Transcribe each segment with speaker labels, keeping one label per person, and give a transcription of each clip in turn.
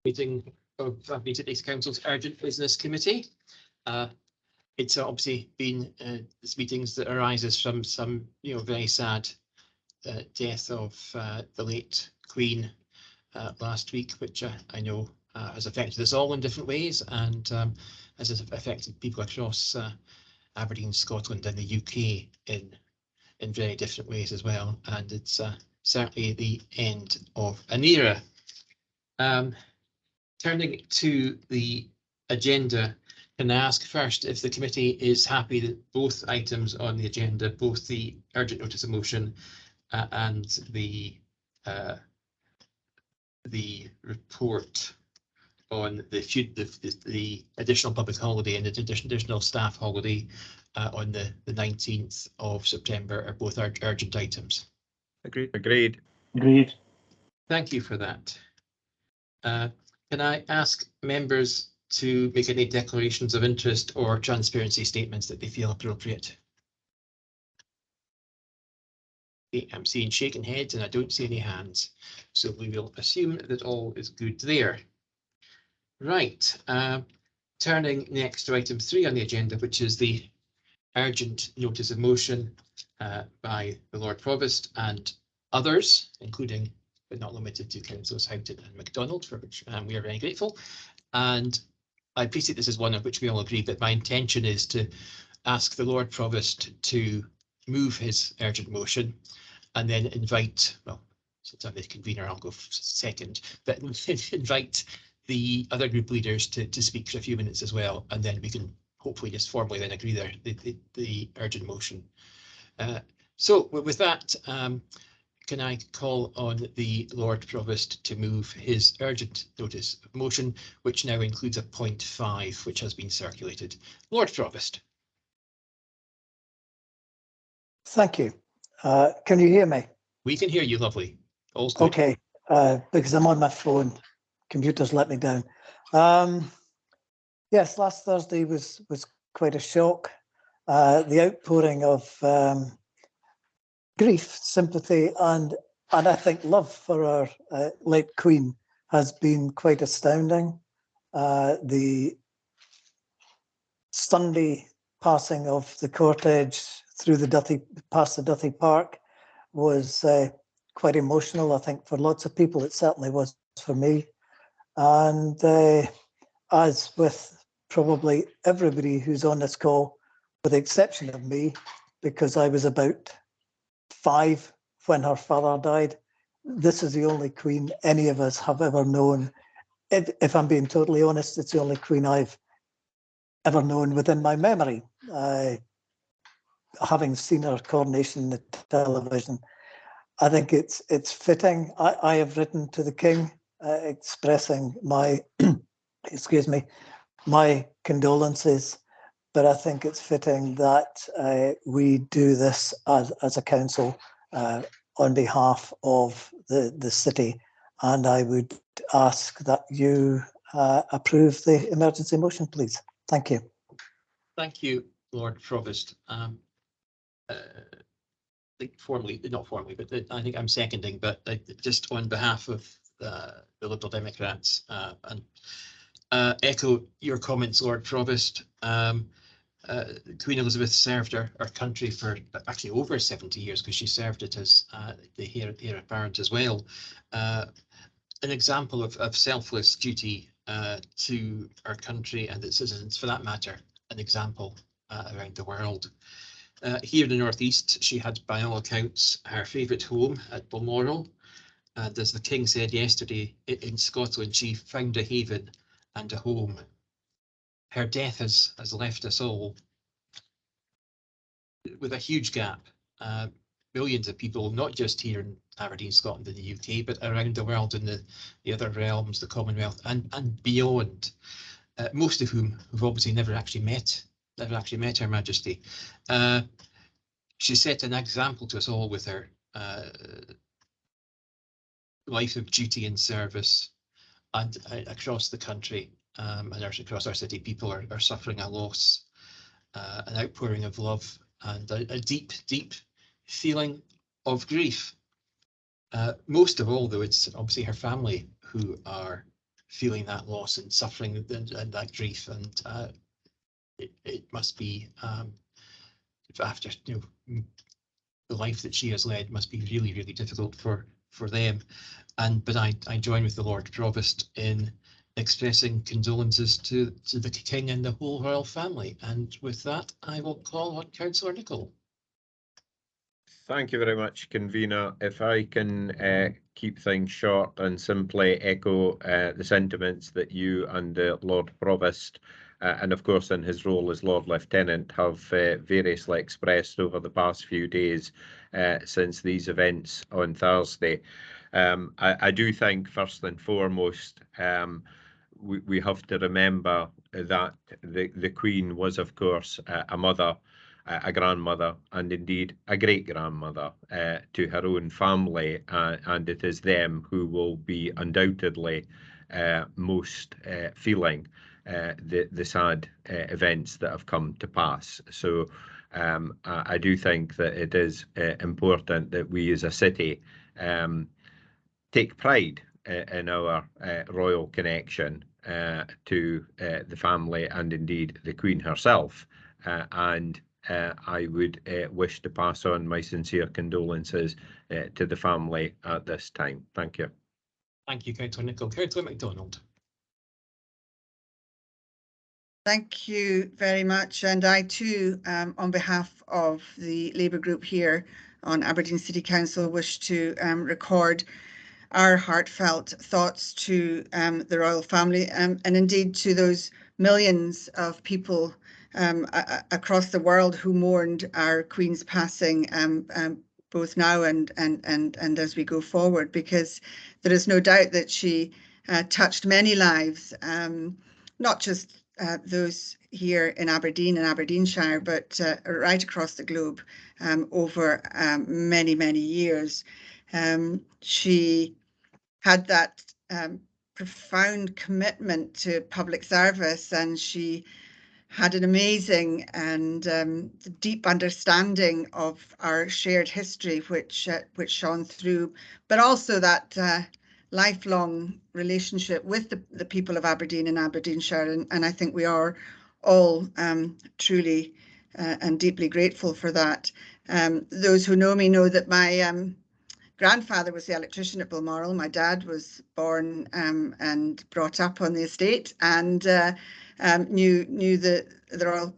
Speaker 1: meeting of Meath East Council's Urgent Business Committee. It's obviously been this meetings that arises from some very sad death of the late Queen last week, which I know has affected us all in different ways, and has affected people across Aberdeen, Scotland, and the UK in very different ways as well. And it's certainly the end of an era. Turning to the agenda, can I ask first if the committee is happy that both items on the agenda, both the urgent notice of motion and the report on the additional public holiday and the additional staff holiday on the 19th of September are both urgent items?
Speaker 2: Agreed.
Speaker 1: Thank you for that. Can I ask members to make any declarations of interest or transparency statements that they feel appropriate? Okay, I'm seeing shaking heads and I don't see any hands, so we will assume that all is good there. Right, turning next to item 3 on the agenda, which is the urgent notice of motion by the Lord Provost and others, including but not limited to Councillors Houghton and MacDonald, for which we are very grateful. And I appreciate this is one of which we all agree, but my intention is to ask the Lord Provost to move his urgent motion and then invite, well, since I'm the convener, I'll go second, but invite the other group leaders to speak for a few minutes as well, and then we can hopefully just formally then agree the urgent motion. So with that, can I call on the Lord Provost to move his urgent notice of motion, which now includes a point 5, which has been circulated. Lord Provost.
Speaker 3: Thank you. Can you hear me?
Speaker 1: We can hear you, lovely. All's good.
Speaker 3: Okay, because I'm on my phone. Computer's let me down. Yes, last Thursday was quite a shock. The outpouring of grief, sympathy, and I think love for our late Queen has been quite astounding. The Sunday passing of the cortege through the past the Duthie Park was quite emotional. I think for lots of people, it certainly was for me. And as with probably everybody who's on this call, with the exception of me, because I was about 5 when her father died, this is the only Queen any of us have ever known. If I'm being totally honest, it's the only Queen I've ever known within my memory. Having seen her coronation on the television, I think it's fitting. I have written to the King expressing my, excuse me, my condolences, but I think it's fitting that we do this as a council on behalf of the city, and I would ask that you approve the emergency motion, please. Thank you.
Speaker 1: Thank you, Lord Provost. Formally, not formally, but I think I'm seconding, but just on behalf of the Liberal Democrats and echo your comments, Lord Provost. Queen Elizabeth served our country for actually over 70 years, because she served it as the heir apparent as well. An example of selfless duty to our country and its citizens, for that matter, an example around the world. Here in the Northeast, she had, by all accounts, her favourite home at Balmoral. And as the King said yesterday, in Scotland, she found a haven and a home. Her death has left us all with a huge gap. Millions of people, not just here in Aberdeen, Scotland, and the UK, but around the world in the other realms, the Commonwealth, and beyond. Most of whom have obviously never actually met Her Majesty. She set an example to us all with her life of duty and service, and across the country and across our city, people are suffering a loss, an outpouring of love, and a deep feeling of grief. Most of all, though, it's obviously her family who are feeling that loss and suffering and that grief, and it must be after the life that she has led must be really, really difficult for them. But I join with the Lord Provost in expressing condolences to the King and the whole royal family. And with that, I will call on Councillor Nicholl.
Speaker 2: Thank you very much, Convener. If I can keep things short and simply echo the sentiments that you and the Lord Provost, and of course in his role as Lord Lieutenant, have variously expressed over the past few days since these events on Thursday. I do think, first and foremost, we have to remember that the Queen was, of course, a mother, a grandmother, and indeed a great-grandmother to her own family, and it is them who will be undoubtedly most feeling the sad events that have come to pass. So I do think that it is important that we as a city take pride in our royal connection to the family and indeed the Queen herself, and I would wish to pass on my sincere condolences to the family at this time. Thank you.
Speaker 1: Thank you, Councillor Nicholl. Councillor MacDonald.
Speaker 4: Thank you very much. And I too, on behalf of the Labour group here on Aberdeen City Council, wish to record our heartfelt thoughts to the royal family, and indeed to those millions of people across the world who mourned our Queen's passing, both now and as we go forward, because there is no doubt that she touched many lives, not just those here in Aberdeen and Aberdeenshire, but right across the globe over many, many years. She had that profound commitment to public service, and she had an amazing and deep understanding of our shared history, which shone through, but also that lifelong relationship with the people of Aberdeen and Aberdeenshire, and I think we are all truly and deeply grateful for that. Those who know me know that my grandfather was the electrician at Balmoral. My dad was born and brought up on the estate, and knew the royal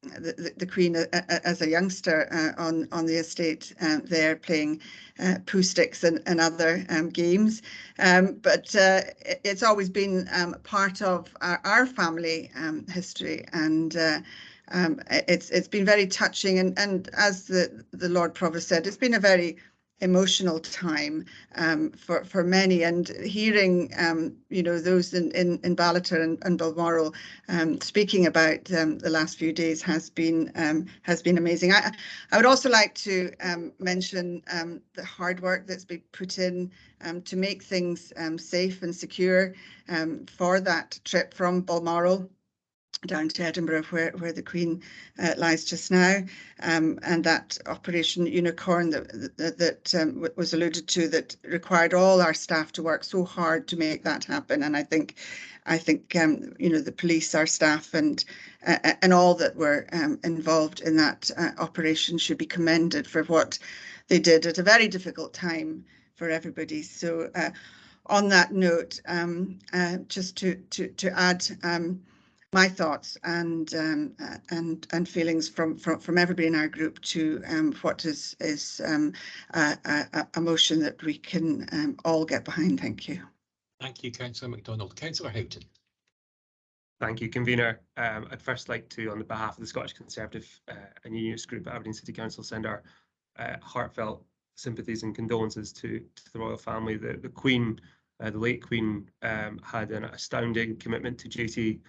Speaker 4: the Queen as a youngster on the estate there, playing poo sticks and other games. But it's always been part of our family history, and it's been very touching. And as the Lord Provost said, it's been a very emotional time for many, and hearing those in Ballater and Balmoral speaking about the last few days has been amazing. I would also like to mention the hard work that's been put in to make things safe and secure for that trip from Balmoral down to Edinburgh, where the Queen lies just now, and that Operation Unicorn that was alluded to, that required all our staff to work so hard to make that happen. And I think the police, our staff, and all that were involved in that operation should be commended for what they did at a very difficult time for everybody. So on that note, just to add my thoughts and feelings from everybody in our group to what is a motion that we can all get behind. Thank you.
Speaker 1: Thank you, Councillor MacDonald. Councillor Houghton.
Speaker 5: Thank you, Convener. I'd first like to, on the behalf of the Scottish Conservative and Unionist Group at Aberdeen City Council, send our heartfelt sympathies and condolences to the royal family. The Queen, the late Queen, had an astounding commitment to duty,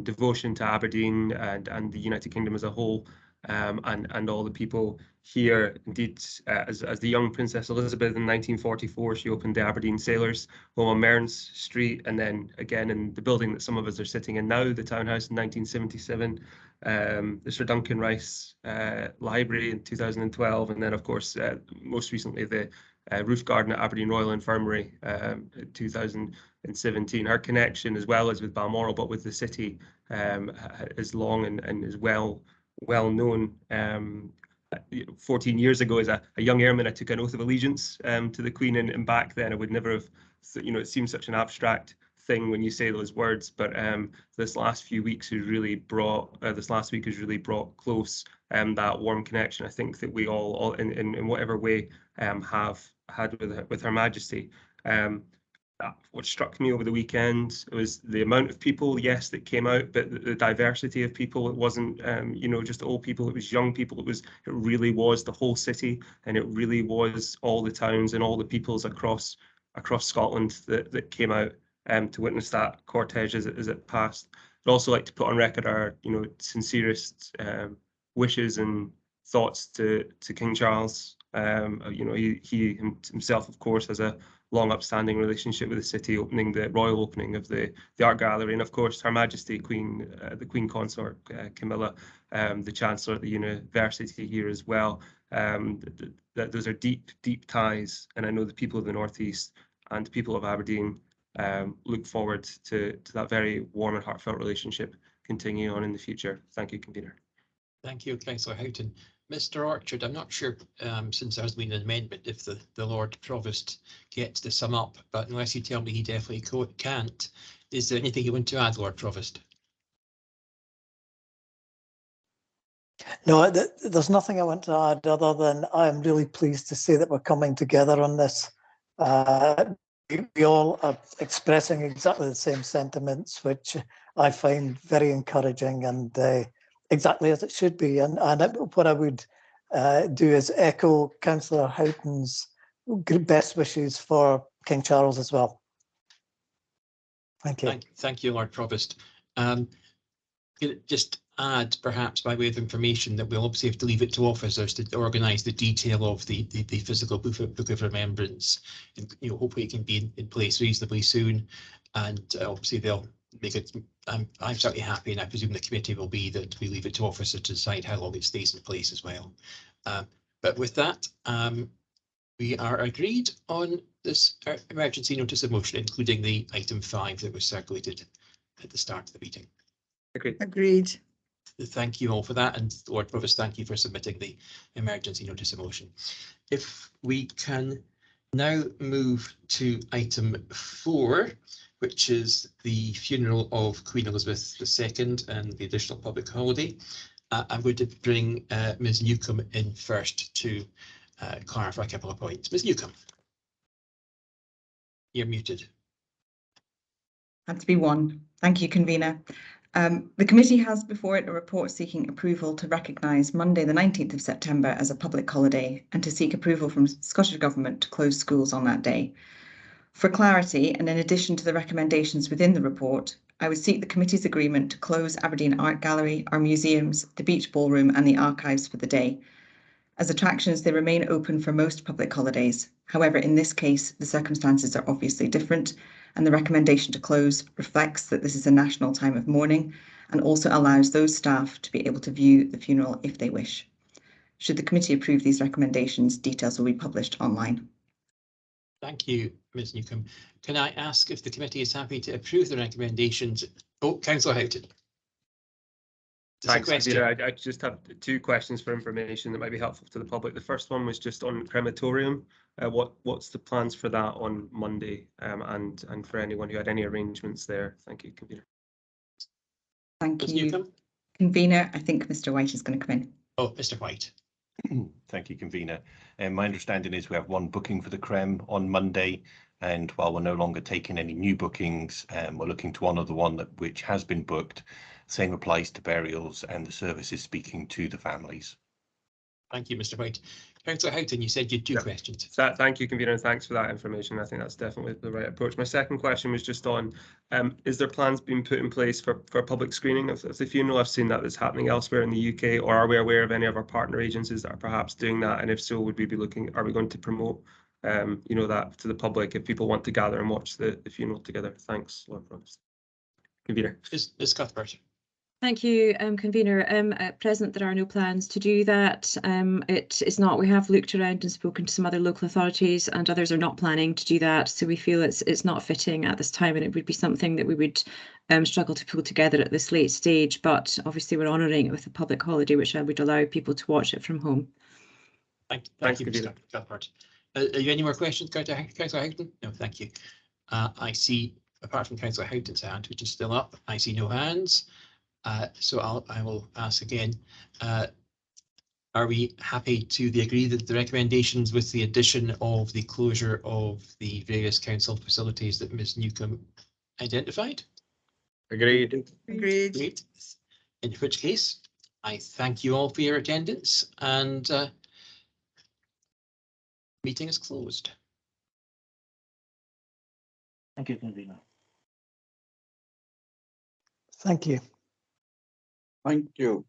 Speaker 5: devotion to Aberdeen and the United Kingdom as a whole, and all the people here. Indeed, as the young Princess Elizabeth in 1944, she opened the Aberdeen Sailors Home on Mearns Street, and then again in the building that some of us are sitting in now, the Townhouse, in 1977, the Sir Duncan Rice Library in 2012, and then of course most recently the roof garden at Aberdeen Royal Infirmary in 2017. Her connection, as well as with Balmoral, but with the city, is long and is well known. 14 years ago, as a young airman, I took an oath of allegiance to the Queen, and back then I would never have, it seems such an abstract thing when you say those words, but this last week has really brought close that warm connection. I think that we all in whatever way have had with Her Majesty. What struck me over the weekend was the amount of people, yes, that came out, but the diversity of people. It wasn't, just old people. It was young people. It really was the whole city, and it really was all the towns and all the peoples across Scotland that came out to witness that cortege as it passed. I'd also like to put on record our, sincerest wishes and thoughts to King Charles. He himself, of course, has a long upstanding relationship with the city, the royal opening of the art gallery, and of course Her Majesty the Queen Consort Camilla, the Chancellor at the university here as well. Those are deep ties, and I know the people of the North East and the people of Aberdeen look forward to that very warm and heartfelt relationship continuing on in the future. Thank you, Convener.
Speaker 1: Thank you, Councillor Houghton. Mr. Orchard, I'm not sure, since there's been an amendment, if the Lord Provost gets to sum up, but unless you tell me he definitely can't, is there anything you want to add, Lord Provost?
Speaker 3: No, there's nothing I want to add other than I'm really pleased to see that we're coming together on this. We all are expressing exactly the same sentiments, which I find very encouraging and exactly as it should be. And what I would do is echo Councillor Houghton's best wishes for King Charles as well. Thank you.
Speaker 1: Thank you, Lord Provost. Just add, perhaps by way of information, that we'll obviously have to leave it to officers to organise the detail of the physical book of remembrance, and hopefully it can be in place reasonably soon. And obviously they'll make it. I'm certainly happy, and I presume the committee will be, that we leave it to officers to decide how long it stays in place as well. But with that, we are agreed on this emergency notice of motion, including the item 5 that was circulated at the start of the meeting.
Speaker 4: Agreed.
Speaker 1: Thank you all for that, and Lord Provost, thank you for submitting the emergency notice of motion. If we can now move to item 4, which is the funeral of Queen Elizabeth II and the additional public holiday. I'm going to bring Ms. Newcombe in first to clarify a couple of points. Ms. Newcombe, you're muted.
Speaker 6: Had to be one. Thank you, Convener. The committee has before it a report seeking approval to recognise Monday the 19th of September as a public holiday and to seek approval from Scottish Government to close schools on that day. For clarity, and in addition to the recommendations within the report, I would seek the committee's agreement to close Aberdeen Art Gallery, our museums, the Beach Ballroom and the archives for the day. As attractions, they remain open for most public holidays. However, in this case, the circumstances are obviously different, and the recommendation to close reflects that this is a national time of mourning and also allows those staff to be able to view the funeral if they wish. Should the committee approve these recommendations, details will be published online.
Speaker 1: Thank you, Ms. Newcombe. Can I ask if the committee is happy to approve the recommendations? Oh, Councillor Houghton.
Speaker 5: Thanks, Peter. I just have 2 questions for information that might be helpful to the public. The first one was just on crematorium. What's the plans for that on Monday, and for anyone who had any arrangements there? Thank you, Convener.
Speaker 6: Thank
Speaker 1: Ms.
Speaker 6: you,
Speaker 1: Newcombe?
Speaker 6: Convener. I think Mr. White is going to come in.
Speaker 1: Oh, Mr. White.
Speaker 7: Thank you, Convener. My understanding is we have 1 booking for the Crem on Monday, and while we're no longer taking any new bookings, we're looking to honour the one which has been booked. Same applies to burials, and the service is speaking to the families.
Speaker 1: Thank you, Mr. White. Councillor Houghton, you said you had 2 questions.
Speaker 5: Thank you, Convener, and thanks for that information. I think that's definitely the right approach. My second question was just on, is there plans being put in place for public screening of the funeral? I've seen that that's happening elsewhere in the UK, or are we aware of any of our partner agencies that are perhaps doing that? And if so, would we be looking, are we going to promote that to the public if people want to gather and watch the funeral together? Thanks, Lord Provost. Convener.
Speaker 1: Ms. Cuthbert.
Speaker 8: Thank you, convener. At present, there are no plans to do that. It's not. We have looked around and spoken to some other local authorities, and others are not planning to do that. So we feel it's not fitting at this time, and it would be something that we would struggle to pull together at this late stage. But obviously, we're honouring it with a public holiday, which would allow people to watch it from home.
Speaker 1: Thank you,
Speaker 5: Convener.
Speaker 1: Mr. Cathcart. Are you any more questions, Councillor Houghton? No, thank you. I see, apart from Councillor Houghton's hand, which is still up, I see no hands. So I will ask again. Are we happy to agree that the recommendations with the addition of the closure of the various council facilities that Ms Newcombe identified?
Speaker 2: Agreed.
Speaker 4: Agreed.
Speaker 1: Great. In which case, I thank you all for your attendance, and meeting is closed.
Speaker 9: Thank you, convener.
Speaker 3: Thank you.
Speaker 10: Thank you.